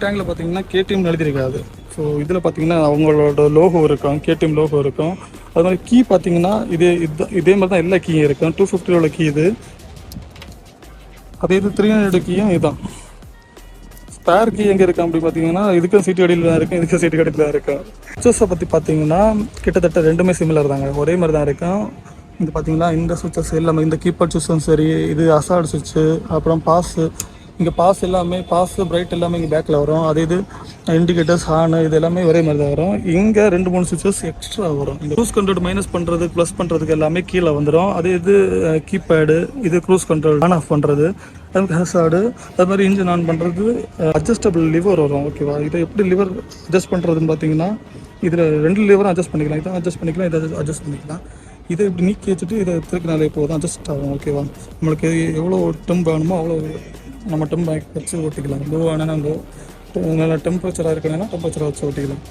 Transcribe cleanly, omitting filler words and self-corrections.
டேங்கில் பார்த்தீங்கன்னா KTM எழுதியிருக்காது. So இதில் பார்த்தீங்கன்னா அவங்களோட லோகோ இருக்கும், கேடிஎம் லோகோ இருக்கும். அது மாதிரி கீ பார்த்தீங்கன்னா இதே மாதிரி தான் எல்லா கீயும் இருக்கும். 250 உள்ள கீ இது. அதே இது 300 கீயும் இதுதான். ஸ்பேர் கீ எங்கே இருக்கும் அப்படி பார்த்தீங்கன்னா இதுக்கும் சீட்டு கடையில் தான் இருக்கும், இதுக்கும் சீட்டு கடையில் தான் இருக்கும். சுவிட்சஸை பற்றி பார்த்தீங்கன்னா கிட்டத்தட்ட ரெண்டுமே சிமிலர் தாங்க, ஒரே மாதிரி தான் இருக்கும். இது பார்த்தீங்கன்னா இந்த சுவிட்சஸ் எல்லாமே இந்த கீப்பர் சுவிட்சும் சரி, இது அசார்டு சுவிட்சு, அப்புறம் பாஸு. இங்கே பாஸ் எல்லாமே பாஸு பிரைட் எல்லாமே இங்கே பேக்கில் வரும். அதே இது இண்டிகேட்டர்ஸ் ஹார்னு இது எல்லாமே ஒரே மாதிரி தான் வரும். இங்கே 2-3 சுவிட்சஸ் எக்ஸ்ட்ரா வரும். இந்த க்ரூஸ் கண்ட்ரோல் மைனஸ் பண்ணுறது ப்ளஸ் பண்ணுறதுக்கு எல்லாமே கீழே வந்துடும். அதே இது கீபேடு, இது க்ரூஸ் கண்ட்ரோல் ஆன் ஆஃப் பண்ணுறது, அது மாதிரி ஹசார்டு, அது மாதிரி இன்ஜின் ஆன் பண்ணுறது, அட்ஜஸ்டபிள் லிவர் வரும். ஓகேவா, இதை எப்படி லிவர் அட்ஜஸ்ட் பண்ணுறதுன்னு பார்த்தீங்கன்னா இதில் 2 லிவரும் அட்ஜஸ்ட் பண்ணிக்கலாம். இதை அட்ஜஸ்ட் பண்ணிக்கலாம், இதை அட்ஜஸ்ட் பண்ணிக்கலாம். இதை இப்படி நீக்கி வச்சுட்டு இதை திருக்கினாலே போதும், அட்ஜஸ்ட் ஆகும். ஓகேவா, நம்மளுக்கு எவ்வளோ டெம்ப் வேணுமோ அவ்வளோ நம்ம டெம்ப் வச்சு ஓட்டிக்கலாம். லோ ஆனால் லோ, நல்லா டெம்பரேச்சராக இருக்கணும்னா டெம்பரேச்சராக வச்சு ஓட்டிக்கலாம்.